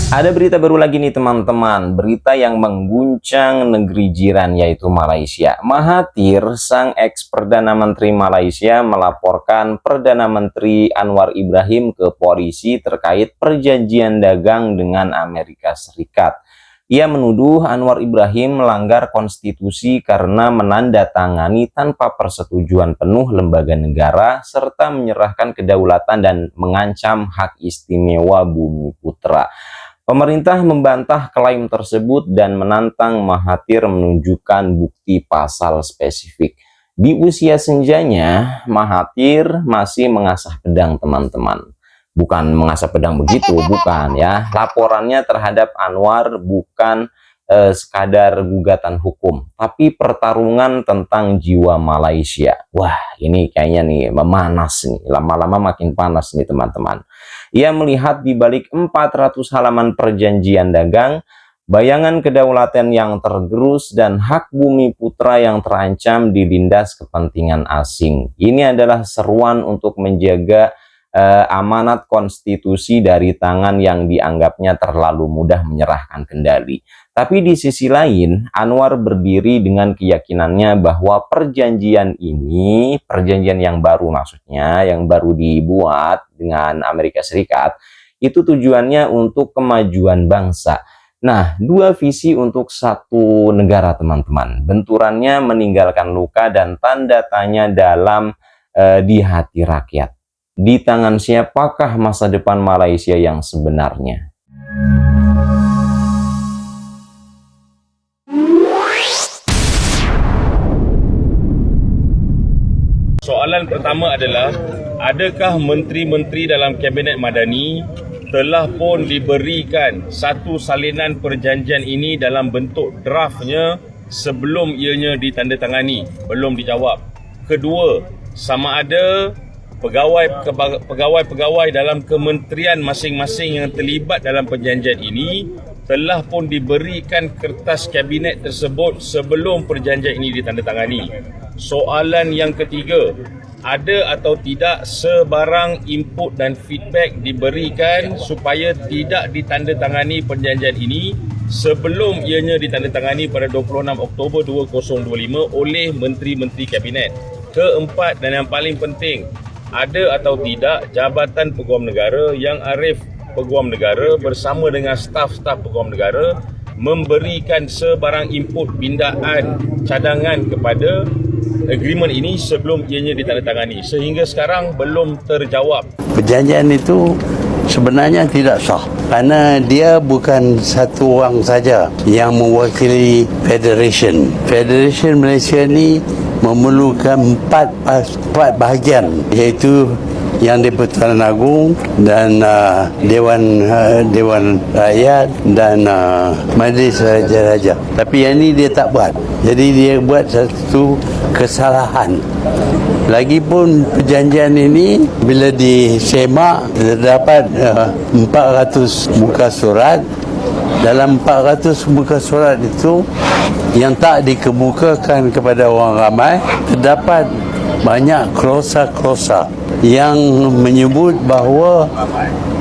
Ada berita baru lagi nih teman-teman, berita yang mengguncang negeri jiran yaitu Malaysia. Mahathir, sang ex-Perdana Menteri Malaysia, melaporkan Perdana Menteri Anwar Ibrahim ke polisi terkait perjanjian dagang dengan Amerika Serikat. Ia menuduh Anwar Ibrahim melanggar konstitusi karena menandatangani tanpa persetujuan penuh lembaga negara serta menyerahkan kedaulatan dan mengancam hak istimewa Bumi Putra. Pemerintah membantah klaim tersebut dan menantang Mahathir menunjukkan bukti pasal spesifik. Di usia senjanya, Mahathir masih mengasah pedang, teman-teman. Bukan mengasah pedang begitu, bukan ya. Laporannya terhadap Anwar bukan sekadar gugatan hukum, tapi pertarungan tentang jiwa Malaysia. Wah, ini kayaknya nih memanas nih, lama-lama makin panas nih teman-teman. Ia melihat di balik 400 halaman perjanjian dagang, bayangan kedaulatan yang tergerus dan hak bumi putra yang terancam dilindas kepentingan asing. Ini adalah seruan untuk menjaga amanat konstitusi dari tangan yang dianggapnya terlalu mudah menyerahkan kendali. Tapi di sisi lain, Anwar berdiri dengan keyakinannya bahwa perjanjian ini, perjanjian yang baru maksudnya, yang baru dibuat dengan Amerika Serikat, itu tujuannya untuk kemajuan bangsa. Nah, dua visi untuk satu negara, teman-teman. Benturannya meninggalkan luka dan tanda tanya dalam di hati rakyat. Di tangan siapakah masa depan Malaysia yang sebenarnya? Soalan pertama adalah, adakah menteri-menteri dalam Kabinet Madani telah pun diberikan satu salinan perjanjian ini dalam bentuk draftnya sebelum ianya ditandatangani? Belum dijawab. Kedua, sama ada pegawai-pegawai dalam kementerian masing-masing yang terlibat dalam perjanjian ini telah pun diberikan kertas kabinet tersebut sebelum perjanjian ini ditandatangani. Soalan yang ketiga, ada atau tidak sebarang input dan feedback diberikan supaya tidak ditandatangani perjanjian ini sebelum ianya ditandatangani pada 26 Oktober 2025 oleh menteri-menteri kabinet. Keempat dan yang paling penting, ada atau tidak Jabatan Peguam Negara yang Arif Peguam Negara bersama dengan staf-staf Peguam Negara memberikan sebarang input, pindaan, cadangan kepada agreement ini sebelum ianya ditandatangani. Sehingga sekarang belum terjawab. Perjanjian itu sebenarnya tidak sah kerana dia bukan satu orang saja yang mewakili Federation. Federation Malaysia ni memerlukan empat bahagian, iaitu yang di-Pertuan Agong dan Dewan Rakyat dan Majlis Raja-Raja. Tapi yang ini dia tak buat. Jadi dia buat satu kesalahan. Lagipun perjanjian ini bila disemak terdapat 400 muka surat. Dalam 400 muka surat itu yang tak dikemukakan kepada orang ramai, terdapat banyak klausa-klausa yang menyebut bahawa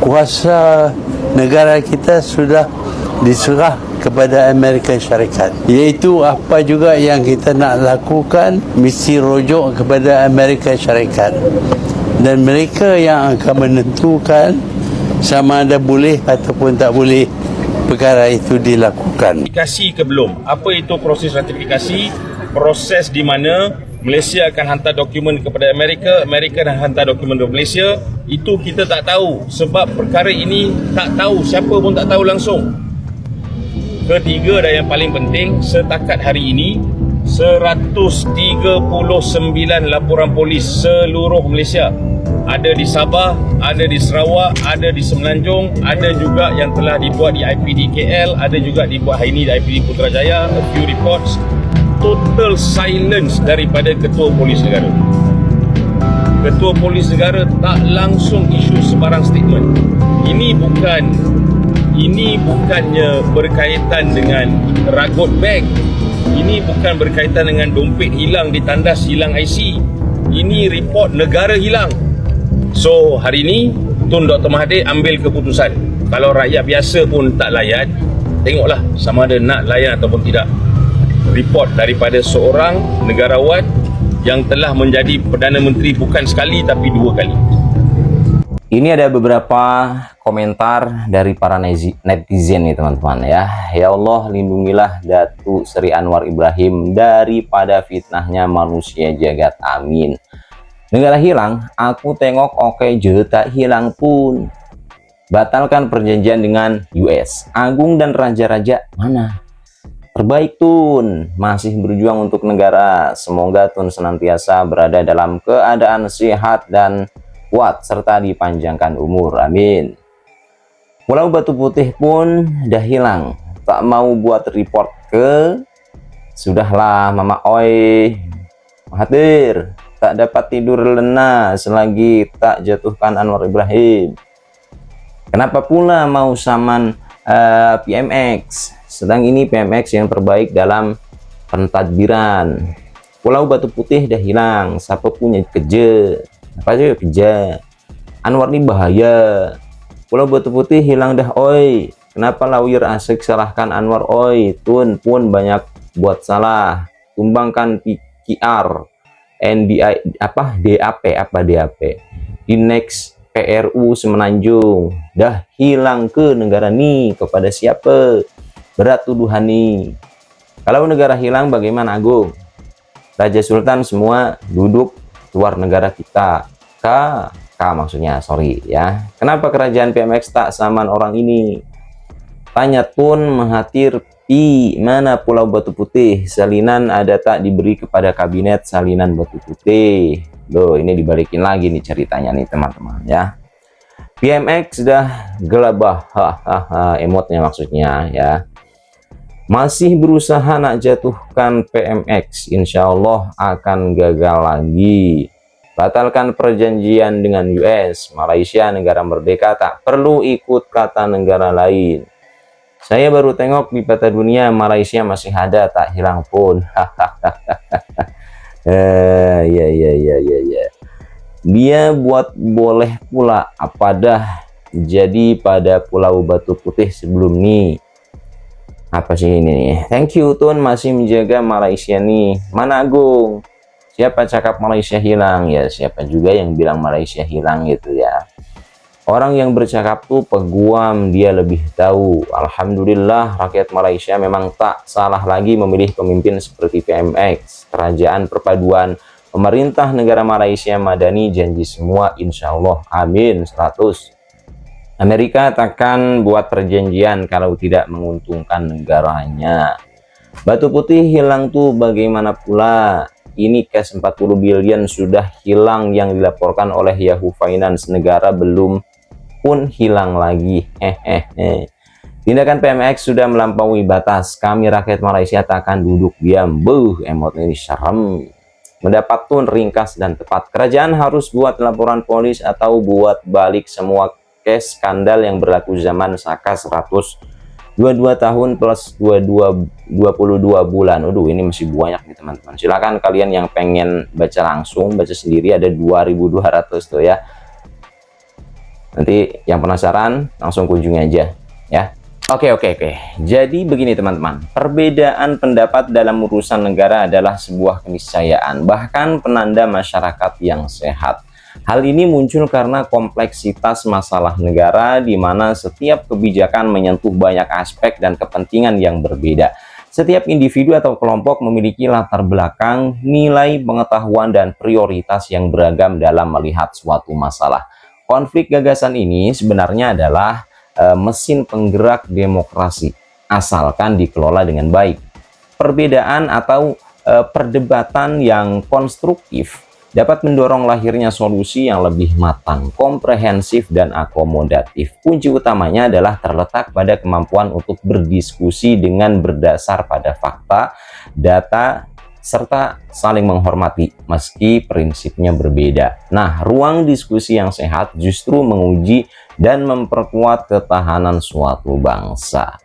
kuasa negara kita sudah diserah kepada Amerika Syarikat. Iaitu apa juga yang kita nak lakukan mesti rujuk kepada Amerika Syarikat. Dan mereka yang akan menentukan sama ada boleh ataupun tak boleh perkara itu dilakukan. Ratifikasi ke belum? Apa itu proses ratifikasi? Proses di mana Malaysia akan hantar dokumen kepada Amerika, Amerika dah hantar dokumen ke Malaysia. Itu kita tak tahu sebab perkara ini tak tahu, siapa pun tak tahu langsung. Ketiga dan yang paling penting, setakat hari ini 139 laporan polis seluruh Malaysia. Ada di Sabah, ada di Sarawak, ada di Semenanjung, ada juga yang telah dibuat di IPD KL, ada juga dibuat hari ini di IPD Putrajaya, a few reports. Total silence daripada Ketua Polis Negara. Ketua Polis Negara tak langsung isu sebarang statement. Ini bukannya berkaitan dengan ragot beg. Ini bukan berkaitan dengan dompet hilang ditandas hilang IC. Ini report negara hilang. So hari ini Tun Dr. Mahathir ambil keputusan. Kalau rakyat biasa pun tak layan, tengoklah sama ada nak layan ataupun tidak. Report daripada seorang negarawan yang telah menjadi Perdana Menteri bukan sekali tapi 2 kali. Ini ada beberapa komentar dari para netizen nih teman-teman ya. Ya Allah, lindungilah Datuk Seri Anwar Ibrahim daripada fitnahnya manusia jagat, amin. Negara hilang, aku tengok oke je tak hilang pun. Batalkan perjanjian dengan US. Agung dan raja-raja mana? Terbaik Tun, masih berjuang untuk negara. Semoga Tun senantiasa berada dalam keadaan sehat dan kuat serta dipanjangkan umur, amin. Pulau Batu Putih pun dah hilang. Tak mau buat report ke? Sudahlah Mama Oi Mahathir, tak dapat tidur lena selagi tak jatuhkan Anwar Ibrahim. Kenapa pula mau saman PMX? Sedang ini PMX yang terbaik dalam pentadbiran. Pulau Batu Putih dah hilang, siapa punya kerja? Apa aja kerja? Anwar ini bahaya. Pulau Batu Putih hilang dah oi. Kenapa lawyer asik salahkan Anwar oi? Tun pun banyak buat salah. Tumbangkan PKR, NDI DAP di next PRU Semenanjung. Dah hilang ke negara nih, kepada siapa? Berat tuduhan nih. Kalau negara hilang bagaimana Agung? Raja Sultan semua duduk luar negara kita. K maksudnya, sorry ya. Kenapa kerajaan PMX tak saman orang ini? Tanya Tun Mahathir, mana Pulau Batu Putih? Salinan ada tak diberi kepada kabinet salinan Batu Putih? Loh, ini dibalikin lagi nih ceritanya nih teman-teman ya. PMX sudah gelabah, emotnya maksudnya ya. Masih berusaha nak jatuhkan PMX, insya Allah akan gagal lagi. Batalkan perjanjian dengan US. Malaysia negara merdeka, tak perlu ikut kata negara lain. Saya baru tengok di peta dunia, Malaysia masih ada, tak hilang pun. Ya. Dia buat boleh pula apa dah jadi pada Pulau Batu Putih sebelum nih. Apa sih ini nih? Thank you Tun masih menjaga Malaysia nih. Mana Agung? Siapa cakap Malaysia hilang? Ya siapa juga yang bilang Malaysia hilang gitu ya. Orang yang bercakap tuh peguam, dia lebih tahu. Alhamdulillah rakyat Malaysia memang tak salah lagi memilih pemimpin seperti PMX. Kerajaan perpaduan pemerintah negara Malaysia Madani, janji semua insya Allah, amin 100. Amerika takkan buat perjanjian kalau tidak menguntungkan negaranya. Batu Putih hilang tuh bagaimana pula? Ini cash 40 billion sudah hilang yang dilaporkan oleh Yahoo Finance, negara belum pun hilang lagi. Tindakan PMX sudah melampaui batas. Kami rakyat Malaysia takkan duduk diam. Emot ini serem. Mendapat Tun ringkas dan tepat. Kerajaan harus buat laporan polis atau buat balik semua case skandal yang berlaku zaman Saka 122 tahun plus 22 bulan. Aduh, ini masih banyak nih teman-teman. Silakan kalian yang pengen baca langsung, baca sendiri, ada 2200 tuh ya. Nanti yang penasaran langsung kunjungi aja ya. Oke. Jadi begini teman-teman, perbedaan pendapat dalam urusan negara adalah sebuah keniscayaan, bahkan penanda masyarakat yang sehat. Hal ini muncul karena kompleksitas masalah negara di mana setiap kebijakan menyentuh banyak aspek dan kepentingan yang berbeda. Setiap individu atau kelompok memiliki latar belakang, nilai pengetahuan, dan prioritas yang beragam dalam melihat suatu masalah. Konflik gagasan ini sebenarnya adalah mesin penggerak demokrasi, asalkan dikelola dengan baik. Perbedaan atau perdebatan yang konstruktif dapat mendorong lahirnya solusi yang lebih matang, komprehensif, dan akomodatif. Kunci utamanya adalah terletak pada kemampuan untuk berdiskusi dengan berdasar pada fakta, data, serta saling menghormati meski prinsipnya berbeda. Nah, ruang diskusi yang sehat justru menguji dan memperkuat ketahanan suatu bangsa.